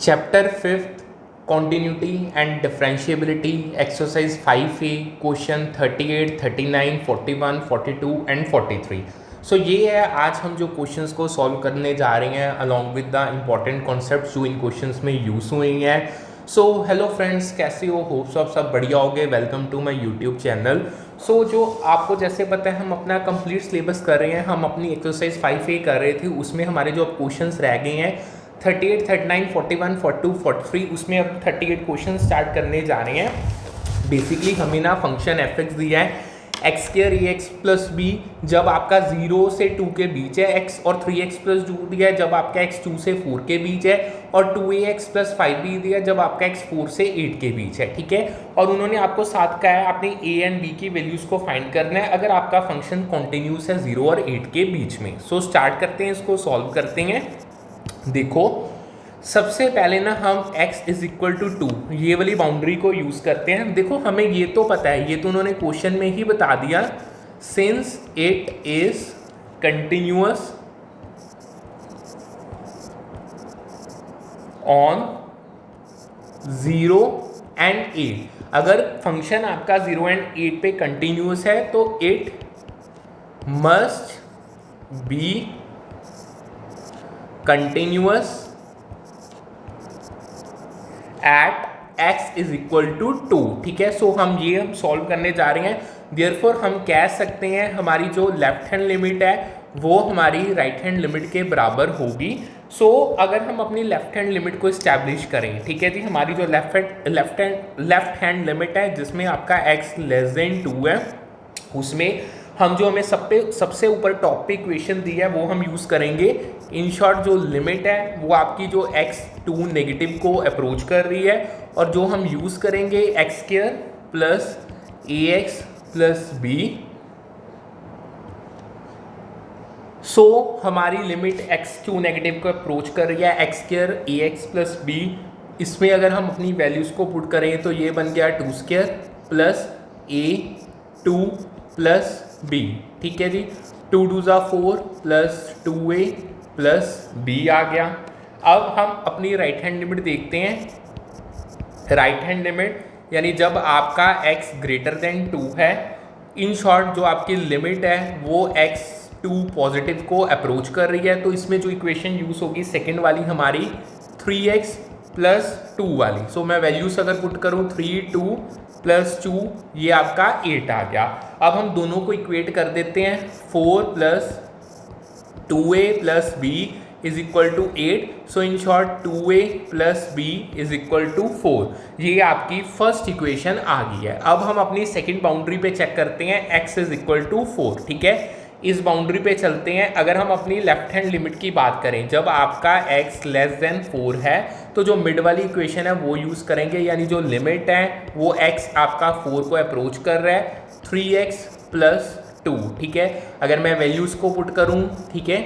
Chapter fifth continuity and differentiability exercise 5A question 38, 39, 41, 42 and 43। सो ये है आज हम जो क्वेश्चंस को सॉल्व करने जा रहे हैं along with the important concepts जो इन क्वेश्चंस में यूज़ हुए हैं। सो हेलो फ्रेंड्स, कैसे हो? होप्स आप सब बढ़िया होगे। Welcome to my YouTube channel. So जो आपको जैसे पता है हम अपना कंप्लीट सिलेबस कर रहे हैं। हम अपनी एक्सरसाइज 5A कर रहे थे, उसमें हमारे जो क्वेश्चंस रह गए हैं 38, 39, 41, 42, 43, उसमें अब 38 क्वेश्चन स्टार्ट करने जा रहे हैं। बेसिकली हमें ना फंक्शन एफ एक्स दिया है x square A x plus B जब आपका 0 से 2 के बीच है एक्स, और 3x प्लस 2 दिया है जब आपका x 2 से 4 के बीच है, और 2ax प्लस 5b दिया है जब आपका x 4 से 8 के बीच है। ठीक है, और उन्होंने आपको साथ कहा है आपने a एंड b की वैल्यूज़ को फाइंड करना है अगर आपका फंक्शन कॉन्टिन्यूस है 0 और 8 के बीच में। सो स्टार्ट करते हैं, इसको सॉल्व करते हैं। देखो सबसे पहले ना हम x इज इक्वल टू 2 ये वाली बाउंड्री को यूज़ करते हैं। देखो हमें ये तो पता है, ये तो उन्होंने क्वेश्चन में ही बता दिया, since it is continuous on 0 and 8। अगर फंक्शन आपका 0 एंड 8 पे कंटिन्यूअस है तो it must be continuous at x is equal to 2। ठीक है, सो हम सॉल्व करने जा रहे हैं। देयरफॉर हम कह सकते हैं हमारी जो लेफ्ट हैंड लिमिट है वो हमारी राइट हैंड लिमिट के बराबर होगी। सो अगर हम अपनी लेफ्ट हैंड लिमिट को इस्टेब्लिश करें, ठीक है जी, हमारी जो लेफ्ट हैंड लिमिट है जिसमें आपका x लेस देन 2 है, उसमें हम जो हमें सबसे ऊपर टॉप पे इक्वेशन दी है वो हम यूज़ करेंगे। इन शॉर्ट जो लिमिट है वो आपकी जो x2 नेगेटिव को अप्रोच कर रही है, और जो हम यूज़ करेंगे एक्स स्क्र प्लस ए एक्स प्लस बी। सो हमारी लिमिट x2 नेगेटिव को अप्रोच कर रही है x square A x plus B. इसमें अगर हम अपनी वैल्यूज़ को पुट करें तो ये बन गया 2 स्क्र प्लस ए 2 प्लस बी। ठीक है जी, 2 2 ज़ा 4 प्लस 2a प्लस b आ गया। अब हम अपनी राइट हैंड लिमिट देखते हैं। राइट हैंड लिमिट यानी जब आपका x ग्रेटर देन 2 है, इन शॉर्ट जो आपकी लिमिट है वो x2 पॉजिटिव को अप्रोच कर रही है, तो इसमें जो इक्वेशन यूज़ होगी सेकेंड वाली हमारी 3x प्लस 2 वाली। सो मैं वैल्यूज अगर पुट करूँ 3 2 प्लस 2 ये आपका 8 आ गया। अब हम दोनों को इक्वेट कर देते हैं, 4 plus 2a plus b is equal to 8। So in short 2a plus b is equal to 4। ये आपकी फर्स्ट इक्वेशन आ गई है। अब हम अपनी सेकेंड बाउंड्री पे चेक करते हैं, x इज इक्वल टू 4। ठीक है, इस बाउंड्री पे चलते हैं। अगर हम अपनी लेफ्ट हैंड लिमिट की बात करें, जब आपका x लेस देन 4 है तो जो मिड वाली इक्वेशन है वो यूज़ करेंगे, यानी जो लिमिट है वो x आपका 4 को अप्रोच कर रहा है 3x प्लस 2। ठीक है, अगर मैं वैल्यूज़ को पुट करूँ, ठीक है,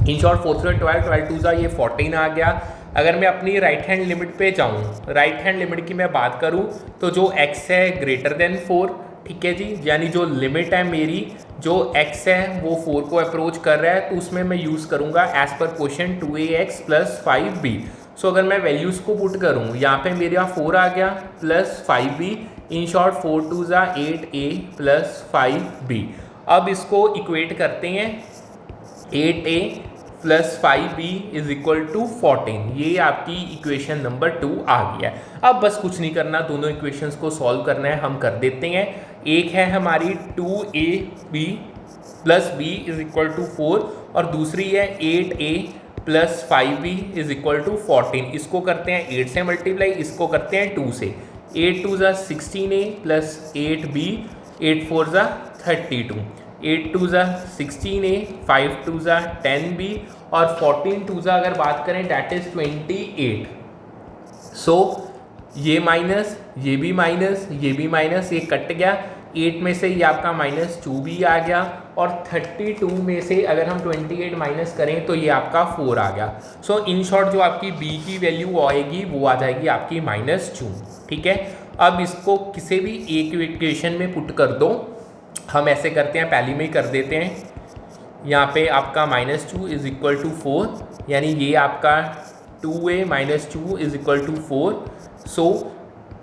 इन शॉर्ट 4 से 12, 12 2 ये 14 आ गया। अगर मैं अपनी राइट हैंड लिमिट पे जाऊँ, राइट हैंड लिमिट की मैं बात करूँ तो जो x है ग्रेटर देन 4, ठीक है जी, यानी जो लिमिट है मेरी, जो x है वो 4 को अप्रोच कर रहा है, तो उसमें मैं यूज़ करूँगा as per question 2ax plus 5b। सो अगर मैं वैल्यूज़ को पुट करूँ, यहाँ पे मेरा 4 आ गया प्लस 5b, इन शॉर्ट 4 2 ज़ा 8a प्लस 5b। अब इसको इक्वेट करते हैं, 8a plus 5b is equal to 14। ये आपकी इक्वेशन नंबर 2 आ गया है। अब बस कुछ नहीं करना, दोनों इक्वेशंस को सॉल्व करना है, हम कर देते हैं। एक है हमारी 2ab plus b is equal to 4, और दूसरी है 8a plus 5b is equal to 14। इसको करते हैं 8 से मल्टीप्लाई, इसको करते हैं 2 से। 8 2 ज़ा 16a प्लस 8b, 8 4 ज़ा 32, 8 2 ज़ा 16a, 5 2 ज़ा 10b, और 14 2 ज़ा अगर बात करें डैट इज 28। सो ये माइनस, ये भी माइनस, ये भी माइनस, ये कट गया। 8 में से ये आपका -2 भी आ गया, और 32 में से अगर हम 28 माइनस करें तो ये आपका 4 आ गया। सो इन शॉर्ट जो आपकी b की वैल्यू आएगी वो आ जाएगी आपकी -2। ठीक है, अब इसको किसी भी एक इक्वेशन में पुट कर दो। हम ऐसे करते हैं, पहली में ही कर देते हैं। यहाँ पे आपका -2 इज इक्वल टू 4, यानी ये आपका 2a minus 2 is equal to 4. So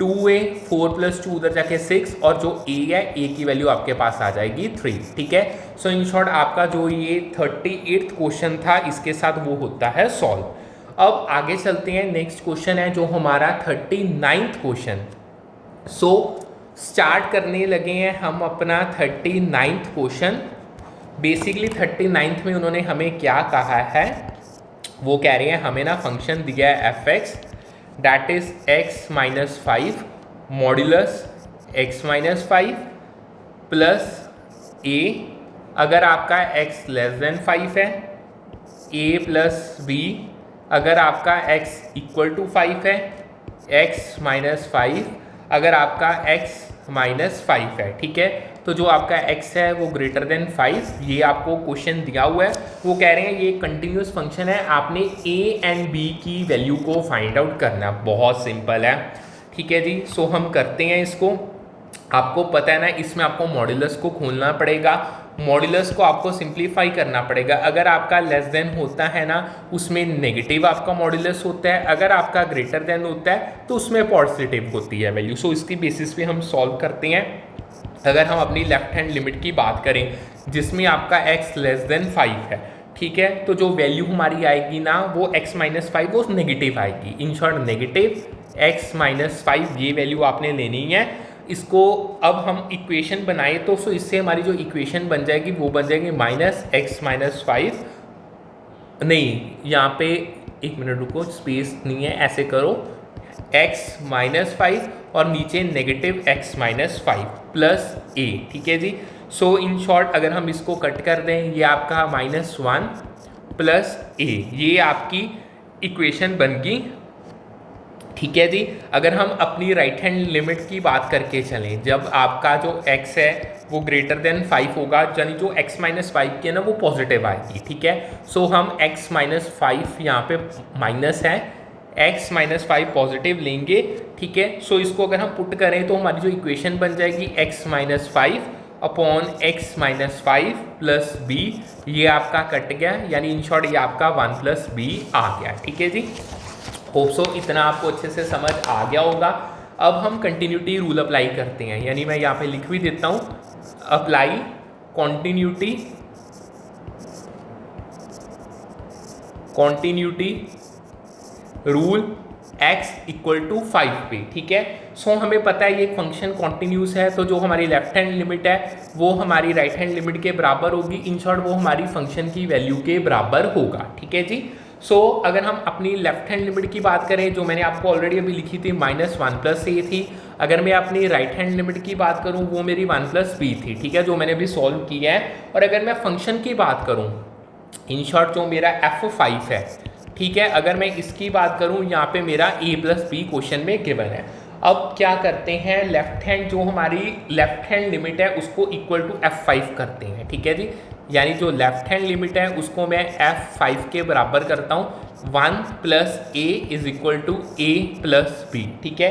2a 4 plus 2 उधर जाके 6 और जो a है a की वैल्यू आपके पास आ जाएगी 3. ठीक है. सो इन शॉर्ट आपका जो ये 38th क्वेश्चन था इसके साथ वो होता है सॉल्व. अब आगे चलते हैं. नेक्स्ट क्वेश्चन है जो हमारा 39th क्वेश्चन. सो स्टार्ट करने लगे हैं हम अपना 39th क्वेश्चन. बेसिकली 39th में उन्होंने हमें क्या कहा है, वो कह रहे हैं हमें ना फंक्शन दिया है F X that is X minus 5 modulus X minus 5 plus A. अगर आपका x लेस देन 5 है, a प्लस बी. अगर आपका x इक्वल टू 5 है, x माइनस 5. अगर आपका x माइनस 5 है. ठीक है. तो जो आपका x है वो ग्रेटर देन 5, ये आपको क्वेश्चन दिया हुआ है. वो कह रहे हैं ये कंटिन्यूस फंक्शन है, आपने a एंड b की वैल्यू को फाइंड आउट करना. बहुत सिंपल है. ठीक है जी. सो हम करते हैं इसको. आपको पता है ना इसमें आपको मॉड्यूलस को खोलना पड़ेगा, मॉड्यूलस को आपको सिंप्लीफाई करना पड़ेगा. अगर आपका लेस देन होता है ना उसमें नेगेटिव आपका मॉड्यूलस होता है, अगर आपका ग्रेटर देन होता है तो उसमें पॉजिटिव होती है वैल्यू. सो इसकी बेसिस पे हम सॉल्व करते हैं. अगर हम अपनी लेफ्ट हैंड लिमिट की बात करें जिसमें आपका x लेस देन 5 है, ठीक है, तो जो वैल्यू हमारी आएगी ना वो x माइनस 5 वो नेगेटिव आएगी. In short negative x minus 5 ये वैल्यू आपने लेनी है. इसको अब हम इक्वेशन बनाए तो इससे हमारी जो इक्वेशन बन जाएगी वो बन जाएगी माइनस एक्स माइनस 5. नहीं, यहाँ पे एक मिनट रुको, स्पेस नहीं है, ऐसे करो x माइनस 5 और नीचे negative x minus 5 plus a. ठीक है जी. सो इन शॉर्ट अगर हम इसको कट कर दें ये आपका -1 प्लस a, ये आपकी इक्वेशन बन गई. ठीक है जी. अगर हम अपनी राइट हैंड लिमिट की बात करके चलें, जब आपका जो x है वो ग्रेटर देन 5 होगा, यानी जो x माइनस 5 की है ना वो पॉजिटिव आएगी. ठीक है. सो हम x माइनस 5 यहाँ पे माइनस है, x माइनस 5 पॉजिटिव लेंगे. ठीक है. सो इसको अगर हम पुट करें तो हमारी जो इक्वेशन बन जाएगी x minus 5 upon x minus 5 plus b. ये आपका कट गया, यानी इन शॉर्ट ये आपका 1 प्लस b आ गया. ठीक है जी. होप सो इतना आपको अच्छे से समझ आ गया होगा. अब हम कंटिन्यूटी रूल अप्लाई करते हैं, यानी मैं यहाँ पे लिख भी देता हूँ, apply continuity rule x equal to 5 पे. ठीक है. सो हमें पता है ये फंक्शन कॉन्टिन्यूस है, तो जो हमारी लेफ्ट हैंड लिमिट है वो हमारी राइट हैंड लिमिट के बराबर होगी. इन शॉर्ट वो हमारी फंक्शन की वैल्यू के बराबर होगा. ठीक है जी. सो अगर हम अपनी लेफ्ट हैंड लिमिट की बात करें जो मैंने आपको ऑलरेडी अभी लिखी थी -1 प्लस a थी. अगर मैं अपनी राइट हैंड लिमिट की बात करूं वो मेरी 1 प्लस b थी. ठीक है, जो मैंने अभी सॉल्व किया है. और अगर मैं फंक्शन की बात करूं, इन शॉर्ट जो मेरा f5 है, ठीक है, अगर मैं इसकी बात करूं यहाँ पे मेरा a प्लस b क्वेश्चन में गिवन है. अब क्या करते हैं, लेफ्ट हैंड जो हमारी लेफ्ट हैंड लिमिट है उसको इक्वल टू f5 करते हैं. ठीक है जी. यानी जो लेफ्ट हैंड लिमिट है उसको मैं f5 के बराबर करता हूँ. 1 plus a is equal to a plus b. ठीक है.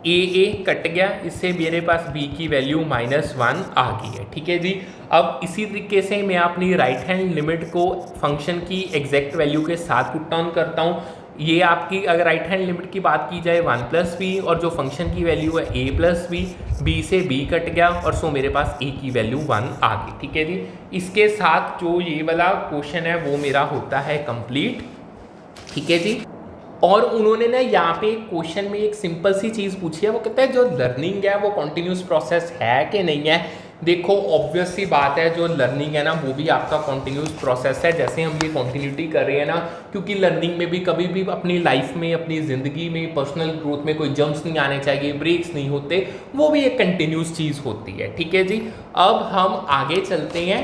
a कट गया, इससे मेरे पास b की वैल्यू -1 आ गई है. ठीक है जी. अब इसी तरीके से मैं अपनी राइट हैंड लिमिट को फंक्शन की एग्जैक्ट वैल्यू के साथ पुट डाउन करता हूँ. ये आपकी अगर राइट हैंड लिमिट की बात की जाए 1 प्लस बी, और जो फंक्शन की वैल्यू है a प्लस बी, b से b कट गया और सो मेरे पास a की वैल्यू 1 आ गई. ठीक है जी. इसके साथ जो ये वाला क्वेश्चन है वो मेरा होता है कंप्लीट. ठीक है जी. और उन्होंने ना यहाँ पे क्वेश्चन में एक सिंपल सी चीज़ पूछी है, वो कहता है जो लर्निंग है वो कॉन्टिन्यूस प्रोसेस है कि नहीं है. देखो ऑब्वियस सी बात है, जो लर्निंग है ना वो भी आपका कॉन्टिन्यूस प्रोसेस है. जैसे हम ये कॉन्टिन्यूटी कर रहे हैं ना, क्योंकि लर्निंग में भी कभी भी अपनी लाइफ में, अपनी ज़िंदगी में, पर्सनल ग्रोथ में कोई जंप्स नहीं आने चाहिए, ब्रेक्स नहीं होते, वो भी एक कंटिन्यूस चीज़ होती है. ठीक है जी. अब हम आगे चलते हैं.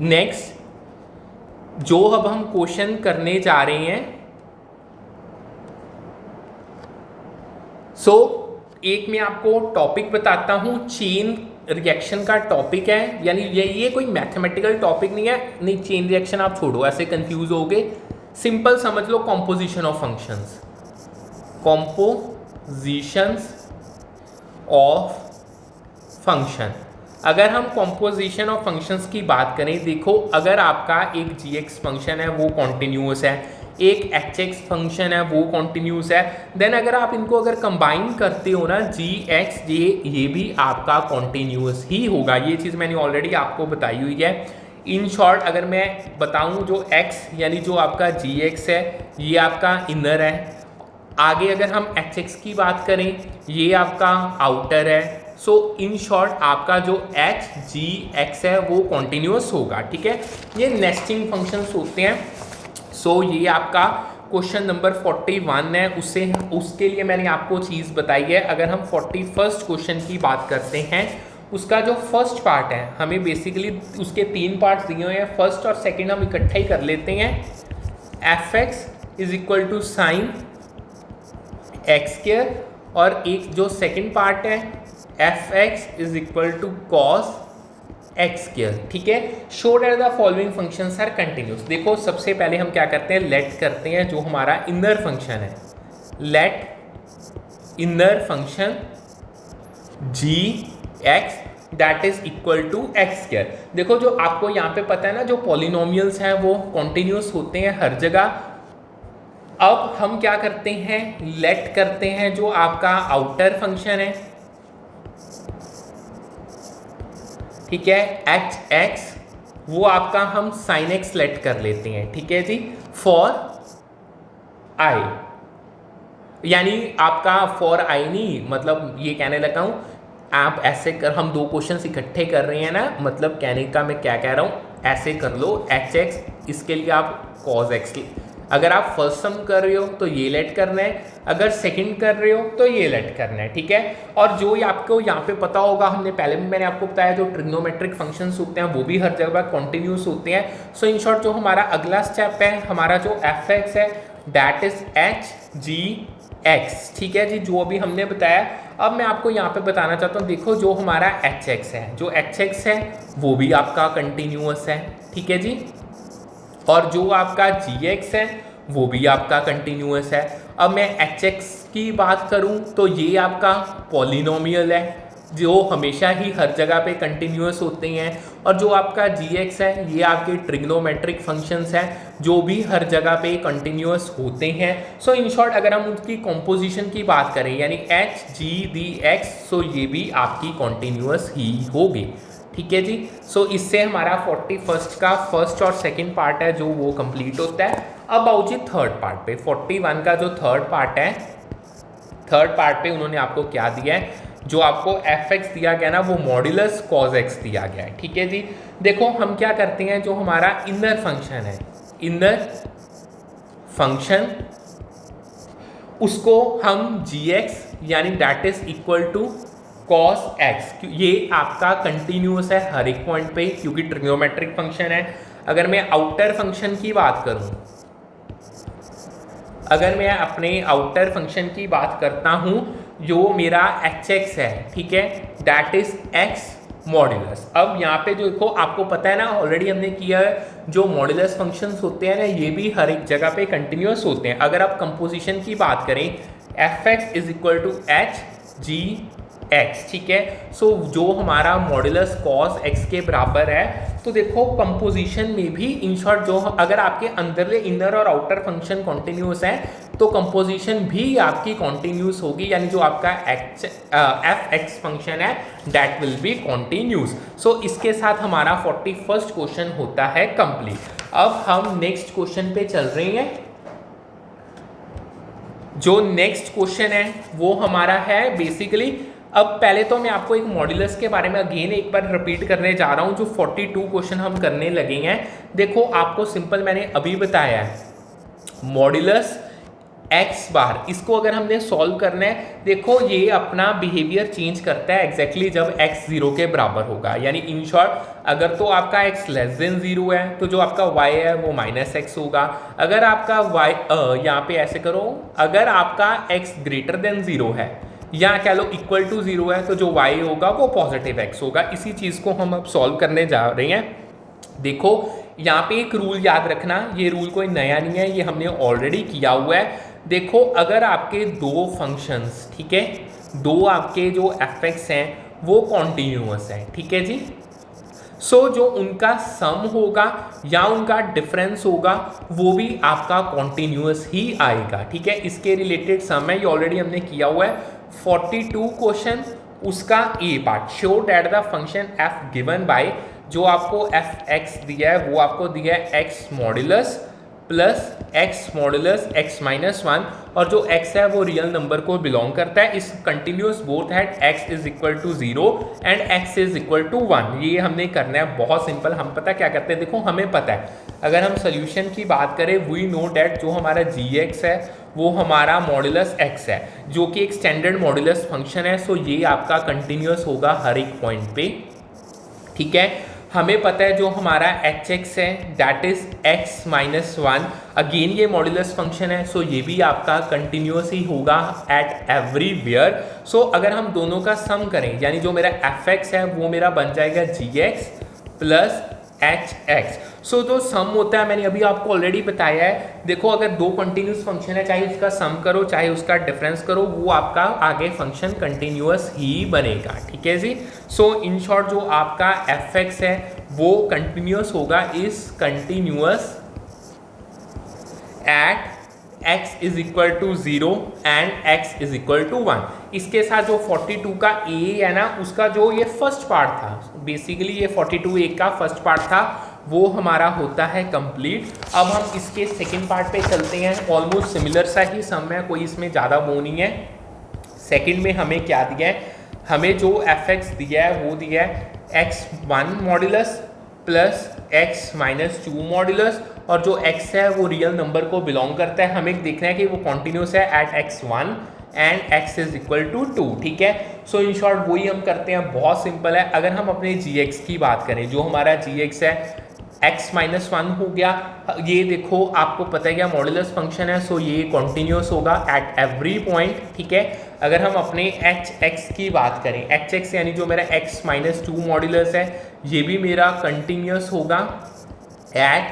नेक्स्ट जो अब हम क्वेश्चन करने जा रहे हैं, एक मैं आपको टॉपिक बताता हूँ, चेन रिएक्शन का टॉपिक है. यानी ये कोई मैथमेटिकल टॉपिक नहीं है. नहीं, चेन रिएक्शन आप छोड़ो, ऐसे कंफ्यूज होगे. सिंपल समझ लो, कॉम्पोजिशन ऑफ फंक्शंस, अगर हम कॉम्पोजिशन ऑफ फंक्शंस की बात करें, देखो अगर आपका एक gx फंक्शन है वो कॉन्टिन्यूस है, एक एच एक्स फंक्शन है वो कॉन्टिन्यूस है। देन अगर आप इनको अगर कंबाइन करते हो ना जी एक्स ये भी आपका कॉन्टिन्यूस ही होगा। ये चीज़ मैंने ऑलरेडी आपको बताई हुई है। इन शॉर्ट अगर मैं बताऊं जो x यानी जो आपका जी एक्स है ये आपका इनर है। आगे अगर हम एच एक्स की बात करें ये आपका आउटर है। सो इन शॉर्ट आपका जो एच जी एक्स है वो कॉन्टिन्यूस होगा, ठीक है। ये नेस्टिंग फंक्शंस होते हैं। सो ये आपका क्वेश्चन नंबर 41 है। उसके लिए मैंने आपको चीज़ बताई है। अगर हम 41st क्वेश्चन की बात करते हैं उसका जो फर्स्ट पार्ट है हमें बेसिकली उसके 3 पार्ट्स दिए हुए हैं। फर्स्ट और सेकंड हम इकट्ठा ही कर लेते हैं। F x is equal to sine x square और एक जो सेकंड पार्ट है F x is equal to cos x square, ठीक है। Show that the following functions are continuous. देखो सबसे पहले हम क्या करते हैं, लेट करते हैं जो हमारा इनर फंक्शन है। Let inner function g x that is equal to x square. देखो जो आपको यहाँ पे पता है ना जो पॉलिनोमियल्स हैं वो कॉन्टिन्यूस होते हैं हर जगह। अब हम क्या करते हैं, लेट करते हैं जो आपका आउटर फंक्शन है, ठीक है, एच एक्स वो आपका हम साइन एक्स लेट कर लेते हैं, ठीक है जी, फॉर आई। यानी आपका फॉर आई नहीं, मतलब ये कहने लगा हूँ आप ऐसे कर, हम 2 क्वेश्चन इकट्ठे कर रहे हैं ना, मतलब कहने का मैं क्या कह रहा हूँ, ऐसे कर लो एच एक्स, इसके लिए आप कॉस एक्स, अगर आप फर्स्ट सम कर रहे हो तो ये लेट करना है, अगर सेकंड कर रहे हो तो ये लेट करना है, ठीक है। और जो आपको यहाँ पे पता होगा, हमने पहले भी मैंने आपको बताया जो ट्रिग्नोमेट्रिक फंक्शंस होते हैं वो भी हर जगह कॉन्टिन्यूस होते हैं। सो इन शॉर्ट जो हमारा अगला स्टेप है हमारा जो एफ एक्स है that is H g x, ठीक है जी, जो अभी हमने बताया। अब मैं आपको यहाँ पे बताना चाहता हूँ, देखो जो हमारा एच एक्स है, जो एच एक्स है वो भी आपका कंटिन्यूअस है, ठीक है जी, और जो आपका जी एक्स है वो भी आपका कंटिन्यूअस है। अब मैं एच एक्स की बात करूं तो ये आपका पॉलिनोमियल है जो हमेशा ही हर जगह पे कंटिन्यूअस होते हैं, और जो आपका जी एक्स है ये आपके ट्रिग्नोमेट्रिक फंक्शंस हैं जो भी हर जगह पे कंटिन्यूअस होते हैं। सो इन शॉर्ट अगर हम उनकी कॉम्पोजिशन की बात करें यानी एच जी डी एक्स, सो ये भी आपकी कॉन्टिन्यूअस ही होगी, ठीक है जी। सो इससे हमारा 41st का फर्स्ट और सेकंड पार्ट है जो वो कंप्लीट होता है। अब आओ जी थर्ड पार्ट पे। 41 का जो थर्ड पार्ट है, थर्ड पार्ट पे उन्होंने आपको क्या दिया है, जो आपको एफ एक्स दिया गया ना वो मॉड्यूलस कॉज एक्स दिया गया है, ठीक है जी। देखो हम क्या करते हैं, जो हमारा इनर फंक्शन है, इनर फंक्शन उसको हम जी एक्स यानी that is equal to cos x, ये आपका कंटिन्यूअस है हर एक पॉइंट पे क्योंकि ट्रिग्नोमेट्रिक फंक्शन है। अगर मैं आउटर फंक्शन की बात करूं, अगर मैं अपने आउटर फंक्शन की बात करता हूं जो मेरा एच एक्स है, ठीक है, दैट इज एक्स मॉड्यूलस। अब यहाँ पे जो देखो आपको पता है ना, ऑलरेडी हमने किया है, जो मॉड्यूलस फंक्शंस होते हैं ना ये भी हर एक जगह पे कंटिन्यूअस होते हैं। अगर आप कंपोजिशन की बात करें f x is equal to h g x, ठीक है। सो जो हमारा मॉड्यूलस कॉस एक्स के बराबर है, तो देखो कंपोजिशन में भी इन शॉर्ट जो अगर आपके अंदरले इनर और आउटर फंक्शन कॉन्टिन्यूस है तो कंपोजिशन भी आपकी कॉन्टिन्यूस होगी, यानी जो आपका एफ एक्स फंक्शन है दैट विल बी कॉन्टिन्यूस। सो इसके साथ हमारा 41st क्वेश्चन होता है कंप्लीट। अब हम नेक्स्ट क्वेश्चन पे चल रहे हैं। जो नेक्स्ट क्वेश्चन है वो हमारा है बेसिकली, अब पहले तो मैं आपको एक मॉड्यूलस के बारे में अगेन एक बार रिपीट करने जा रहा हूँ। जो 42 क्वेश्चन हम करने लगे हैं, देखो आपको सिंपल मैंने अभी बताया है मॉड्यूलस एक्स बार, इसको अगर हमने सॉल्व करना है, देखो ये अपना बिहेवियर चेंज करता है एग्जैक्टली जब x 0 के बराबर होगा। यानी इन शॉर्ट अगर तो आपका x लेस देन 0 है तो जो आपका y है वो माइनस एक्स होगा। अगर आपका y यहाँ पे ऐसे करो, अगर आपका x ग्रेटर देन 0 है या कह लो इक्वल टू 0 है तो जो y होगा वो पॉजिटिव x होगा। इसी चीज़ को हम अब सॉल्व करने जा रहे हैं। देखो यहाँ पे एक रूल याद रखना, ये रूल कोई नया नहीं है, ये हमने ऑलरेडी किया हुआ है। देखो अगर आपके दो फंक्शंस, ठीक है, दो आपके जो एफ एक्स हैं वो कॉन्टिन्यूअस हैं, ठीक है जी, सो जो उनका सम होगा या उनका डिफरेंस होगा वो भी आपका कॉन्टिन्यूअस ही आएगा, ठीक है। इसके रिलेटेड सम है, ये ऑलरेडी हमने किया हुआ है 42 क्वेश्चन, उसका A part, show that the function F given by, जो आपको एफ एक्स दिया है वो आपको दिया है x modulus plus x modulus X minus one, और जो x है वो रियल नंबर को बिलोंग करता है। इस कंटिन्यूस बोथ है x is equal to 0 and x is equal to 1। ये हमने करना है, बहुत सिंपल। हम पता क्या करते हैं, देखो हमें पता है अगर हम सोल्यूशन की बात करें, वी नो डैट जो हमारा gx है वो हमारा मॉड्यूलस x है, जो कि एक स्टैंडर्ड मॉड्यूलस फंक्शन है। सो ये आपका कंटिन्यूस होगा हर एक पॉइंट पे, ठीक है। हमें पता है जो हमारा एच एक्स है that is X minus one, again ये मॉड्यूलस फंक्शन है, सो ये भी आपका कंटिन्यूस ही होगा एट एवरीवेयर। सो अगर हम दोनों का सम करें, यानी जो मेरा एफ एक्स है वो मेरा बन जाएगा जी एक्स प्लस एच एक्स। सो जो सम होता है मैंने अभी आपको ऑलरेडी बताया है, देखो अगर दो कंटिन्यूस फंक्शन है, चाहे उसका सम करो चाहे उसका डिफरेंस करो, वो आपका आगे फंक्शन कंटिन्यूअस ही बनेगा, ठीक है जी। सो इन शॉर्ट जो आपका एफ एक्स है वो कंटिन्यूअस होगा, is continuous at x is equal to 0 and x is equal to 1। इसके साथ जो 42 का a है ना, उसका जो ये फर्स्ट पार्ट था, बेसिकली ये 42 a का फर्स्ट पार्ट था, वो हमारा होता है कंप्लीट। अब हम इसके सेकंड पार्ट पे चलते हैं। ऑलमोस्ट सिमिलर सा ही सम है, कोई इसमें ज़्यादा वो नहीं है। सेकंड में हमें क्या दिया है, हमें जो एफ एक्स दिया है वो दिया है x1 modulus plus x minus 2 modulus, और जो x है वो रियल नंबर को बिलोंग करता है। हमें देखना है कि वो कॉन्टिन्यूस है at x1 and x is equal to 2, ठीक है। सो इन शॉर्ट वही हम करते हैं, बहुत सिंपल है। अगर हम अपने gx की बात करें, जो हमारा gx है x माइनस वन हो गया, ये देखो आपको पता है क्या मॉड्यूलस फंक्शन है, सो ये कॉन्टिन्यूस होगा एट एवरी पॉइंट, ठीक है। अगर हम अपने एच एक्स की बात करें, एच एक्स यानी जो मेरा x माइनस 2 मॉड्यूलस है, ये भी मेरा कंटिन्यूस होगा एट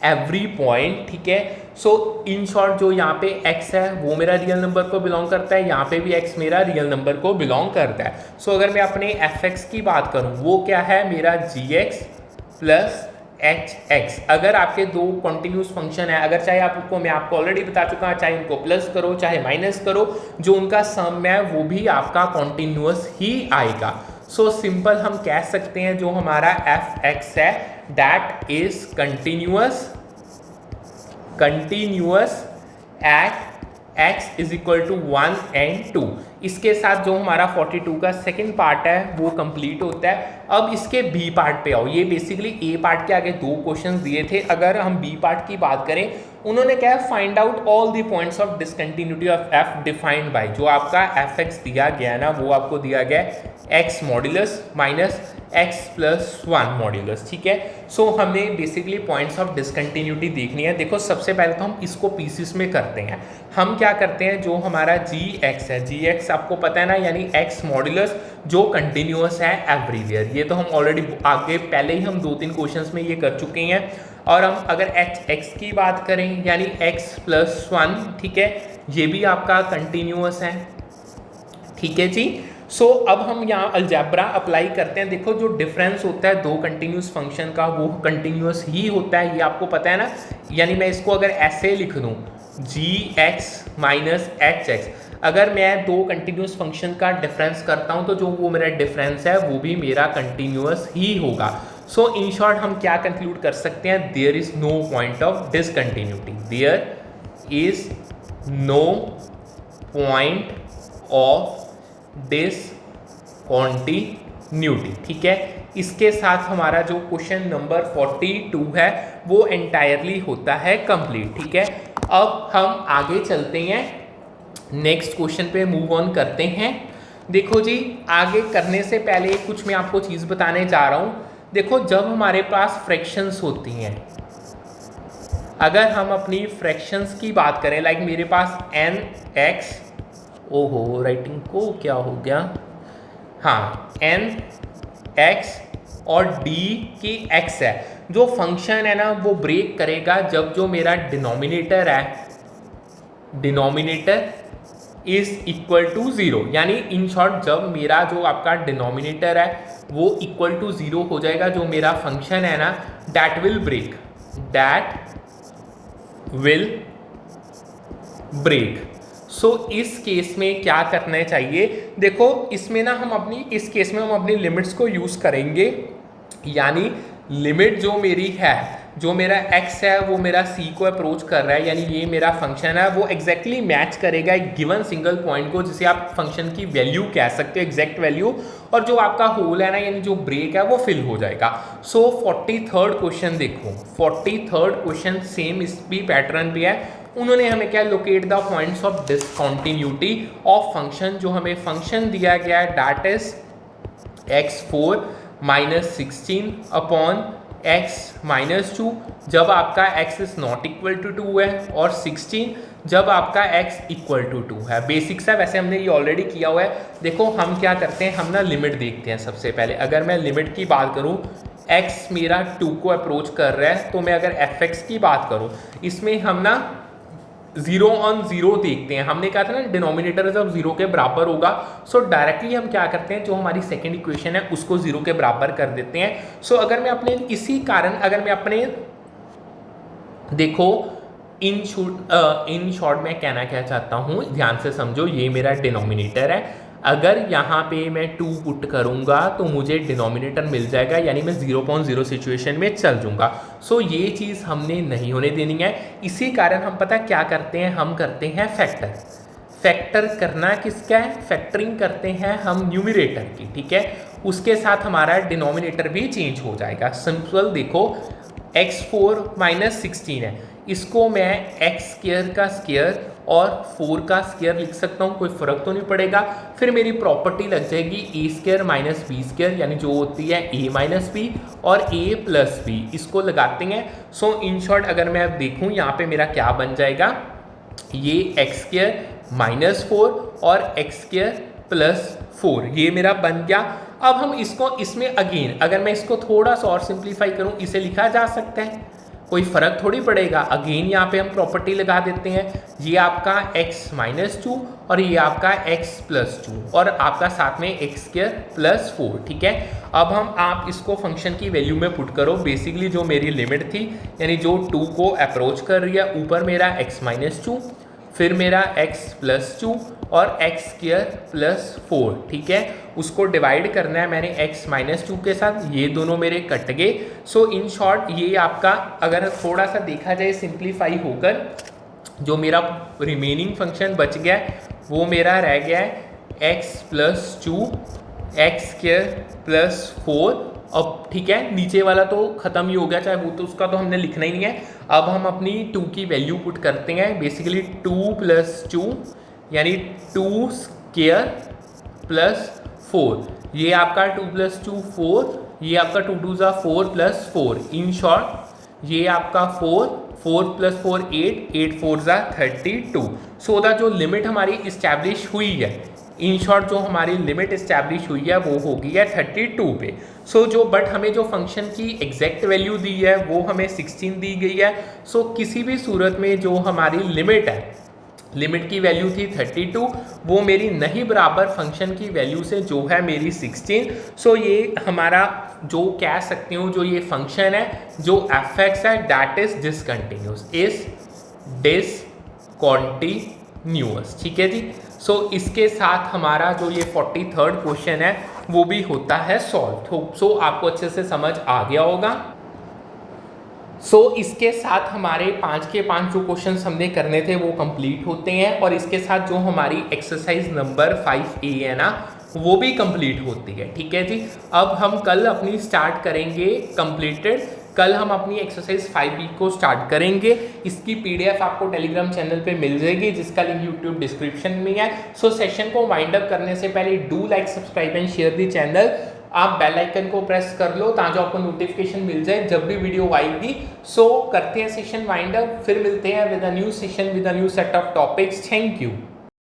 एवरी पॉइंट, ठीक है। सो इन शॉर्ट जो यहाँ पे x है वो मेरा रियल नंबर को बिलोंग करता है, यहाँ पे भी x मेरा रियल नंबर को बिलोंग करता है। सो अगर मैं अपने एफ एक्स की बात करूँ, वो क्या है मेरा जी एक्स प्लस एच एक्स। अगर आपके दो कॉन्टिन्यूस फंक्शन है, अगर चाहे आपको, मैं आपको ऑलरेडी बता चुका हूँ, चाहे उनको प्लस करो चाहे माइनस करो, जो उनका सम है वो भी आपका कॉन्टिन्यूस ही आएगा। सो सिंपल हम कह सकते हैं जो हमारा एफ एक्स है that is continuous at x is equal to 1 and 2। इसके साथ जो हमारा 42 का सेकंड पार्ट है वो कंप्लीट होता है। अब इसके बी पार्ट पे आओ, ये बेसिकली ए पार्ट के आगे दो क्वेश्चंस दिए थे। अगर हम बी पार्ट की बात करें, उन्होंने क्या है, find out all the points of discontinuity of F defined by, जो आपका एफ एक्स दिया गया ना वो आपको दिया गया x modulus minus x plus 1 modulus, ठीक है। सो हमें बेसिकली पॉइंट्स ऑफ डिसकंटिन्यूटी देखनी है। देखो सबसे पहले तो हम इसको पीसीस में करते हैं। हम क्या करते हैं, जो हमारा जी एक्स है, जी एक्स आपको पता है ना, यानी एक्स मॉड्यूलस जो कंटिन्यूअस है एवरीवेयर। ये तो हम ऑलरेडी आगे पहले ही हम 2-3 क्वेश्चंस में ये कर चुके हैं। और हम अगर एच एक्स की बात करें, यानी एक्स प्लस 1, ठीक है, ये भी आपका कंटिन्यूअस है, ठीक है जी। सो अब हम यहाँ अलजेब्रा अप्लाई करते हैं। देखो जो डिफरेंस होता है दो कंटिन्यूस फंक्शन का वो कंटिन्यूस ही होता है, ये आपको पता है ना। यानी मैं इसको अगर ऐसे लिख दूँ जी एक्स माइनस एच एक्स, अगर मैं दो कंटिन्यूस फंक्शन का डिफरेंस करता हूँ तो जो वो मेरा डिफरेंस है वो भी मेरा कंटिन्यूस ही होगा। सो इन शॉर्ट हम क्या कंक्लूड कर सकते हैं, there is no point of discontinuity, there is no point of discontinuity, ठीक है। इसके साथ हमारा जो क्वेश्चन नंबर 42 है वो एंटायरली होता है कंप्लीट, ठीक है। अब हम आगे चलते हैं, नेक्स्ट क्वेश्चन पे मूव ऑन करते हैं। देखो जी, आगे करने से पहले कुछ मैं आपको चीज़ बताने जा रहा हूँ। देखो जब हमारे पास फ्रैक्शंस होती हैं, अगर हम अपनी फ्रैक्शंस की बात करें, लाइक मेरे पास एन एक्स, ओहो राइटिंग को क्या हो गया, हाँ एन एक्स और डी की एक्स है, जो फंक्शन है ना वो ब्रेक करेगा जब जो मेरा डिनोमिनेटर है, डिनोमिनेटर इज इक्वल टू 0। यानी इन शॉर्ट जब मेरा जो आपका डिनोमिनेटर है वो इक्वल टू 0 हो जाएगा, जो मेरा फंक्शन है ना दैट विल ब्रेक। सो इस केस में क्या करना चाहिए, देखो इसमें ना इस केस में हम अपनी लिमिट्स को यूज़ करेंगे, यानी लिमिट जो मेरी है, जो मेरा x है वो मेरा c को अप्रोच कर रहा है, यानी ये मेरा फंक्शन है वो एग्जैक्टली मैच करेगा एक गिवन सिंगल पॉइंट को, जिसे आप फंक्शन की वैल्यू कह सकते हो, एग्जैक्ट वैल्यू, और जो आपका होल है ना यानी जो ब्रेक है वो फिल हो जाएगा। सो 43rd क्वेश्चन देखो, 43rd क्वेश्चन सेम इस भी पैटर्न पे है। उन्होंने हमें क्या, locate the points of discontinuity of function, जो हमें फंक्शन दिया गया है that is x4 minus 16 upon x minus 2, जब आपका x is not equal to 2 है, और 16 जब आपका x इक्वल टू 2 है। बेसिक्स है, वैसे हमने ये ऑलरेडी किया हुआ है। देखो हम क्या करते हैं, हम ना लिमिट देखते हैं सबसे पहले। अगर मैं लिमिट की बात करूं, x मेरा 2 को अप्रोच कर रहा है, तो मैं अगर fx की बात करूं, इसमें हम ना 0 ऑन 0 देखते हैं। हमने कहा था ना डिनोमिनेटर जब 0 के बराबर होगा, सो डायरेक्टली हम क्या करते हैं, जो हमारी सेकंड इक्वेशन है उसको 0 के बराबर कर देते हैं। सो अगर मैं अपने इसी कारण अगर मैं अपने देखो इन शॉर्ट में कहना क्या चाहता हूँ, ध्यान से समझो, ये मेरा डिनोमिनेटर है। अगर यहाँ पे मैं 2 पुट करूँगा तो मुझे डिनोमिनेटर मिल जाएगा, यानी मैं 0.0 सिचुएशन में चल जाऊँगा। सो ये चीज़ हमने नहीं होने देनी है। इसी कारण हम पता क्या करते हैं, हम करते हैं फैक्टर करना किसका है, फैक्टरिंग करते हैं हम न्यूमरेटर की, ठीक है। उसके साथ हमारा डिनोमिनेटर भी चेंज हो जाएगा। सिंपल देखो, x4 माइनस 16 है, इसको मैं x स्क्वायर का स्क्वायर और 4 का स्क्वायर लिख सकता हूँ, कोई फर्क तो नहीं पड़ेगा। फिर मेरी प्रॉपर्टी लग जाएगी ए स्क्वायर माइनस बी स्क्वायर, यानी जो होती है a माइनस बी और a प्लस बी, इसको लगाते हैं। सो इन शॉर्ट अगर मैं अब देखूँ यहाँ पे मेरा क्या बन जाएगा, ये x स्क्वायर माइनस 4 और x स्क्वायर प्लस 4, ये मेरा बन गया। अब हम इसको इसमें अगेन अगर मैं इसको थोड़ा सा और सिंप्लीफाई करूं, इसे लिखा जा सकता है, कोई फर्क थोड़ी पड़ेगा। अगेन यहाँ पे हम प्रॉपर्टी लगा देते हैं, ये आपका x माइनस 2 और ये आपका x प्लस 2 और आपका साथ में x स्क्वायर प्लस 4, ठीक है। अब आप इसको फंक्शन की वैल्यू में पुट करो। बेसिकली जो मेरी लिमिट थी, यानी जो 2 को अप्रोच कर रही है, ऊपर मेरा x माइनस 2, फिर मेरा x प्लस 2 और x स्क्वायर प्लस 4, ठीक है। उसको डिवाइड करना है मैंने x माइनस 2 के साथ, ये दोनों मेरे कट गए। सो इन शॉर्ट ये आपका अगर थोड़ा सा देखा जाए सिंप्लीफाई होकर, जो मेरा रिमेनिंग फंक्शन बच गया है वो मेरा रह गया है x plus 2 x square plus 4। अब ठीक है, नीचे वाला तो ख़त्म ही हो गया, चाहे वो तो उसका तो हमने लिखना ही नहीं है। अब हम अपनी 2 की वैल्यू पुट करते हैं। बेसिकली 2 प्लस 2 यानी 2 स्क्वायर प्लस 4, ये आपका 2 प्लस 2 4, ये आपका 2 2 ज़ा 4 प्लस 4। इन शॉर्ट ये आपका 4 प्लस 4 8 4 ज़ा 32। सो द जो लिमिट हमारी इस्टेब्लिश हुई है, इन शॉर्ट जो हमारी लिमिट इस्टेब्लिश हुई है वो होगी है 32 पे। सो जो बट हमें जो फंक्शन की एग्जैक्ट वैल्यू दी है वो हमें 16 दी गई है। सो किसी भी सूरत में जो हमारी लिमिट है, लिमिट की वैल्यू थी 32, वो मेरी नहीं बराबर फंक्शन की वैल्यू से जो है मेरी 16। सो ये हमारा जो कह सकते हो जो ये फंक्शन है जो f(x) है दैट इज डिसकंटिन्यूअस, ठीक है जी। सो इसके साथ हमारा जो ये 43rd क्वेश्चन है वो भी होता है सॉल्व। सो आपको अच्छे से समझ आ गया होगा। इसके साथ हमारे 5 के 5 जो क्वेश्चंस हमने करने थे वो कंप्लीट होते हैं, और इसके साथ जो हमारी एक्सरसाइज नंबर 5A है ना वो भी कंप्लीट होती है, ठीक है जी। अब हम कल अपनी स्टार्ट करेंगे कंप्लीटेड, कल हम अपनी एक्सरसाइज 5B को स्टार्ट करेंगे। इसकी PDF आपको टेलीग्राम चैनल पे मिल जाएगी, जिसका लिंक यूट्यूब डिस्क्रिप्शन में है। सेशन को वाइंड अप करने से पहले do like, subscribe and share the channel. आप बेल आइकन को प्रेस कर लो ताकि आपको नोटिफिकेशन मिल जाए जब भी वीडियो आएगी। करते हैं सेशन वाइंड अप, फिर मिलते हैं with a new session with a new set of topics. Thank you.